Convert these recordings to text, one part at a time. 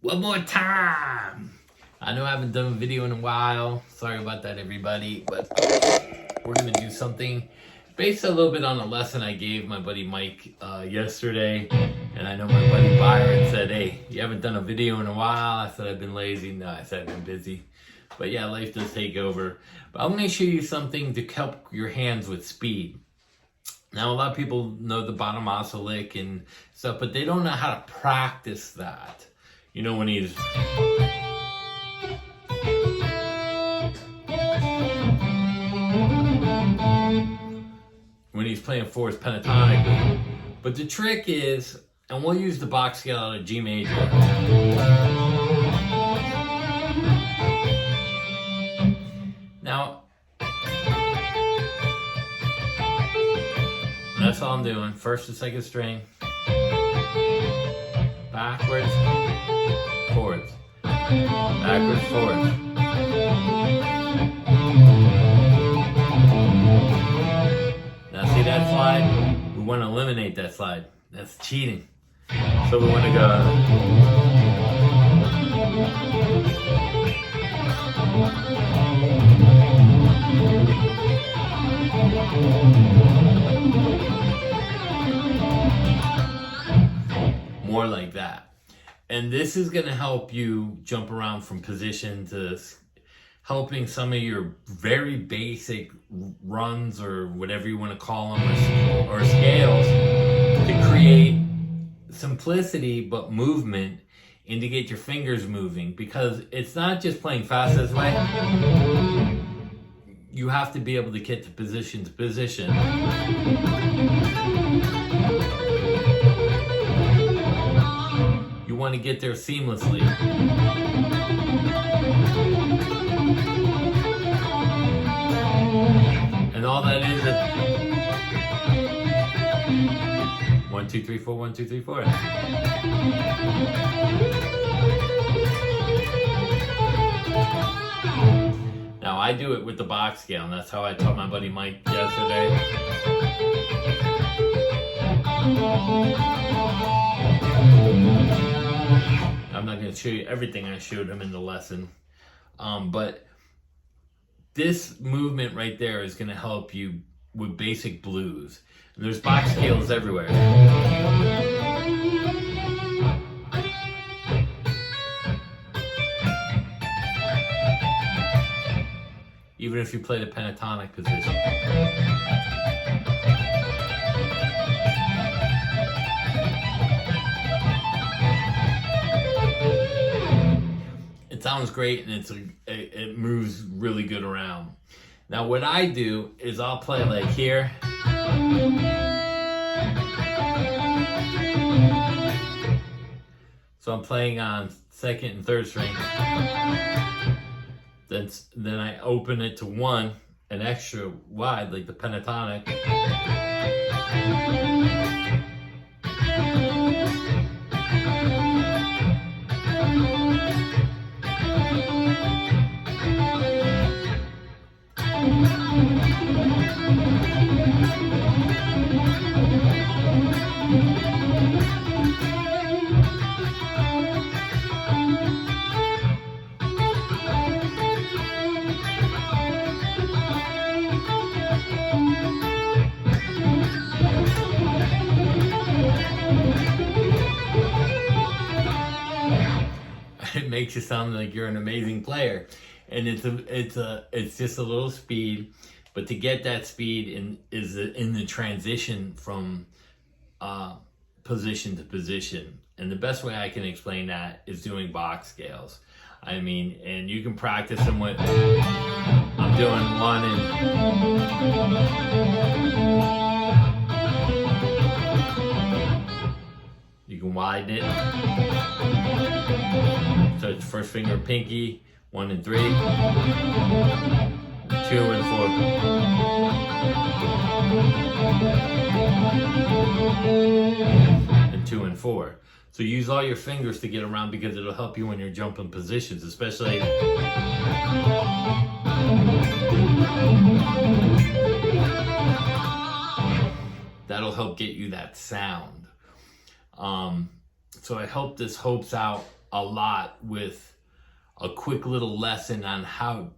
One more time. I know I haven't done a video in a while. Sorry about that, everybody. But we're going to do something based a little bit on a lesson I gave my buddy Mike yesterday. And I know my buddy Byron said, hey, you haven't done a video in a while. I said, I've been lazy. No, I said, I've been busy. But yeah, life does take over. But I'm going to show you something to help your hands with speed. Now, a lot of people know the Bonamassa lick and stuff, but they don't know how to practice that. You know, when he's... when he's playing fourths pentatonically. But the trick is, and we'll use the Bach scale out of G major. Now, that's all I'm doing. First and second string. Backwards, forwards. Backwards, forwards. Now see that slide? We want to eliminate that slide. That's cheating. So we want to go... more like that. And this is going to help you jump around from position to helping some of your very basic runs or whatever you want to call them or scales to create simplicity but movement and to get your fingers moving, because it's not just playing fast this way. You have to be able to get to position. You want to get there seamlessly. And all that is 1, 2, 3, 4, 1, 2, 3, 4. Now I do it with the Bach scale, and that's how I taught my buddy Mike yesterday. I'm not going to show you everything I showed him in the lesson, but this movement right there is going to help you with basic blues. And there's Bach scales everywhere. Even if you play the pentatonic position. It sounds great, and it moves really good around. Now what I do is I'll play like here. So I'm playing on second and third string. Then I open it to 1, an extra wide, like the pentatonic. It makes you sound like you're an amazing player, and it's just a little speed, but to get that speed is in the transition from position to position. And the best way I can explain that is doing Bach scales. I mean, and you can practice them with, I'm doing 1 and you can widen it. So it's first finger pinky, 1 and 3, 2 and 4, and 2 and 4. So use all your fingers to get around, because it'll help you when you're jumping positions, especially. That'll help get you that sound. So I hope this helps out a lot with a quick little lesson on how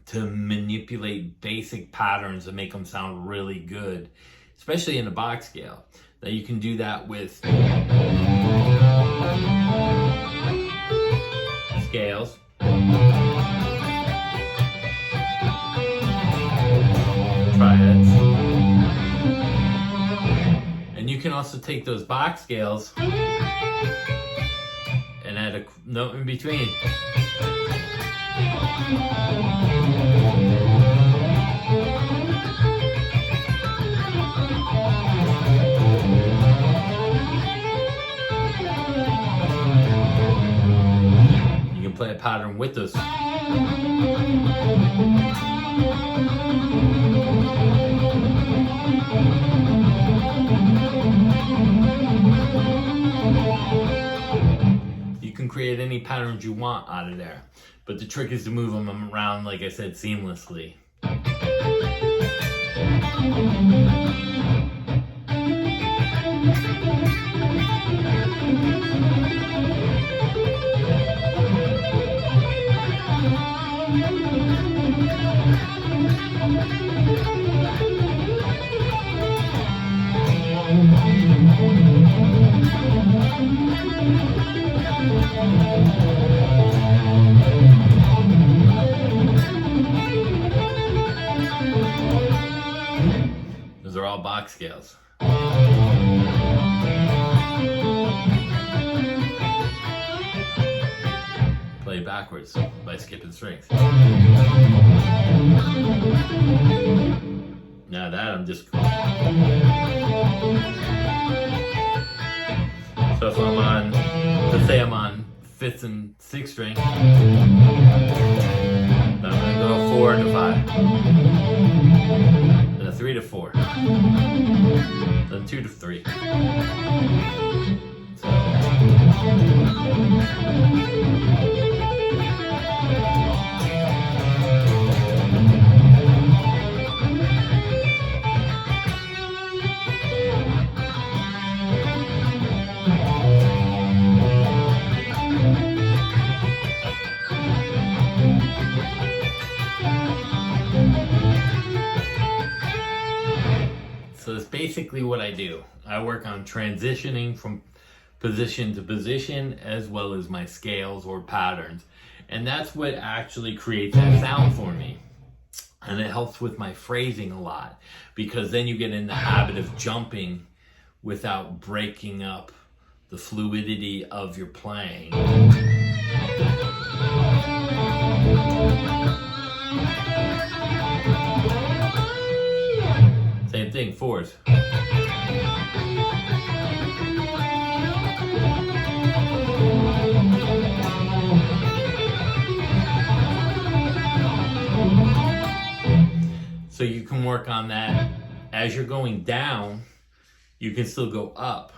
to manipulate basic patterns and make them sound really good, especially in the Bach scale. Now you can do that with scales, triads, and you can also take those Bach scales and add a note in between. You can play a pattern with those. You can create any patterns you want out of there, but the trick is to move them around, like I said, seamlessly. Those are all Bach scales. Play backwards by skipping strings. Now that I'm just... So if I'm on, let's say I'm on 5th and 6th string, then I'm going to go 4 to 5, then a 3 to 4, then 2 to 3. So that's basically what I do. I work on transitioning from position to position as well as my scales or patterns. And that's what actually creates that sound for me. And it helps with my phrasing a lot, because then you get in the habit of jumping without breaking up the fluidity of your playing. Same thing, 4s. So you can work on that as you're going down, you can still go up.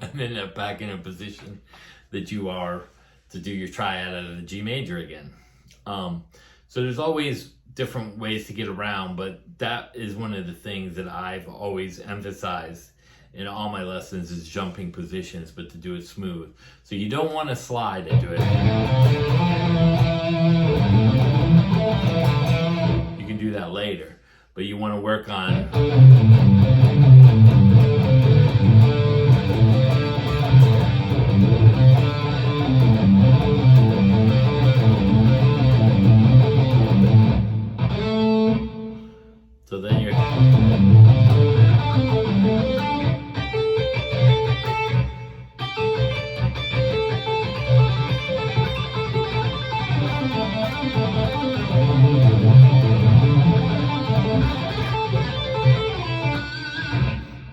And end up back in a position that you are to do your triad out of the G major again. So there's always different ways to get around, but that is one of the things that I've always emphasized in all my lessons is jumping positions, but to do it smooth. So you don't want to slide into it. You can do that later, but you want to work on so then you're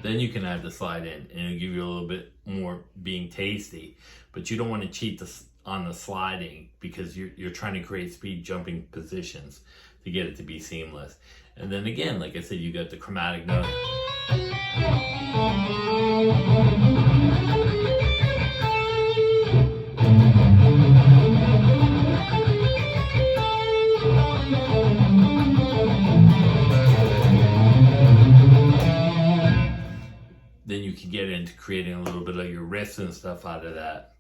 then you can add the slide in, and it'll give you a little bit more being tasty, but you don't want to cheat on the sliding, because you're trying to create speed jumping positions to get it to be seamless. And then again, like I said, you got the chromatic note. creating a little bit of your wrists and stuff out of that.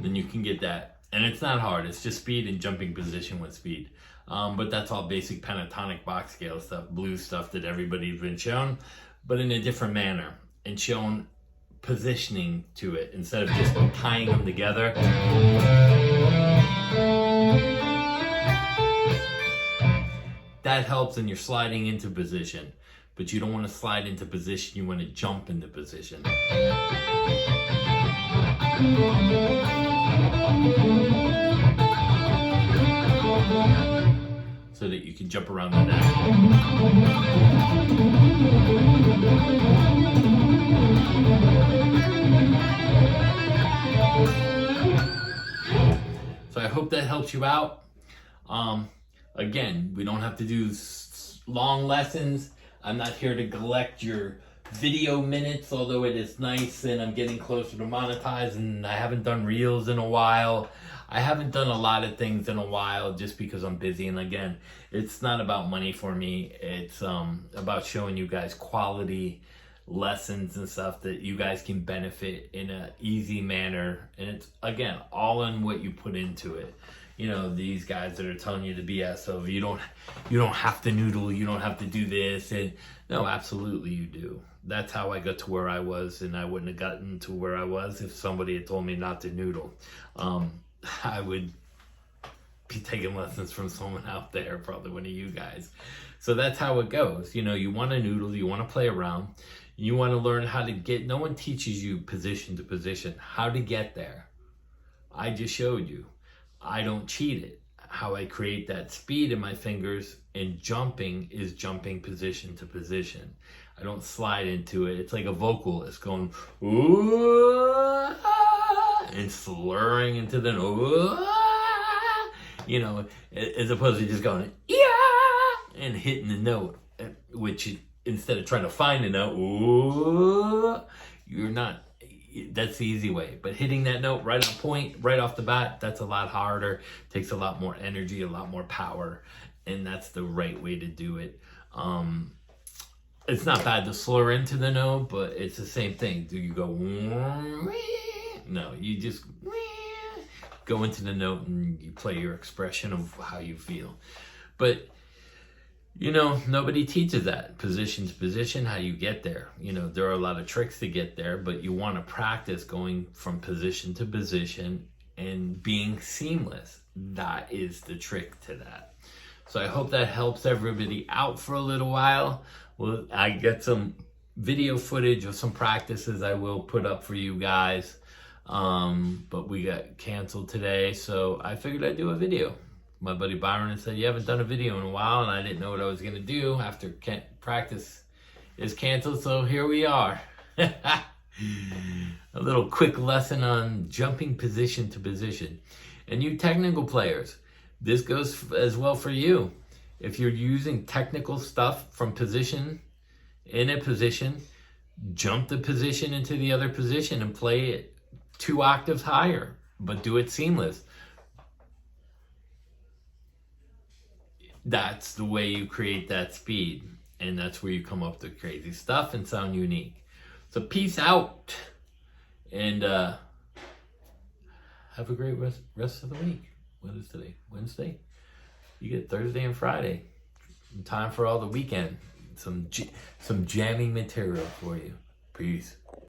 Then you can get that. And it's not hard. It's just speed and jumping position with speed. But that's all basic pentatonic box scale stuff, blues stuff that everybody's been shown, but in a different manner and shown positioning to it instead of just tying them together. That helps and you're sliding into position, but you don't want to slide into position, you want to jump into position. So that you can jump around the neck. So I hope that helps you out. Again, we don't have to do long lessons. I'm not here to collect your video minutes, although it is nice and I'm getting closer to monetize, and I haven't done reels in a while. I haven't done a lot of things in a while just because I'm busy, and again, it's not about money for me. It's about showing you guys quality lessons and stuff that you guys can benefit in an easy manner, and it's again all in what you put into it. You know, these guys that are telling you the BS of you don't have to noodle, you don't have to do this, and no, absolutely you do. That's how I got to where I was, and I wouldn't have gotten to where I was if somebody had told me not to noodle. I would be taking lessons from someone out there, probably one of you guys. So that's how it goes. You know, you want to noodle, you want to play around, you want to learn how to get, no one teaches you position to position, how to get there. I just showed you. I don't cheat it. How I create that speed in my fingers, and jumping is jumping position to position. I don't slide into it. It's like a vocalist going, ooh, and slurring into the, ooh, you know, as opposed to just going, yeah, and hitting the note, which instead of trying to find a note, ooh, you're not. That's the easy way, but hitting that note right on point, right off the bat, that's a lot harder, takes a lot more energy, a lot more power, and that's the right way to do it. It's not bad to slur into the note, but it's the same thing. Do you go, no, you just go into the note and you play your expression of how you feel. But you know, nobody teaches that. Position to position, how you get there. You know, there are a lot of tricks to get there, but you want to practice going from position to position and being seamless. That is the trick to that. So I hope that helps everybody out for a little while. Well, I get some video footage of some practices I will put up for you guys. But we got canceled today, so I figured I'd do a video. My buddy Byron said, you haven't done a video in a while, and I didn't know what I was going to do after practice is canceled, so here we are. A little quick lesson on jumping position to position. And you technical players, this goes as well for you. If you're using technical stuff from position, in a position, jump the position into the other position and play it 2 octaves higher, but do it seamless. That's the way you create that speed, and that's where you come up with crazy stuff and sound unique. So peace out, and have a great rest of the week. What is today? Wednesday? You get Thursday and Friday. Time for all the weekend. Some jamming material for you. Peace.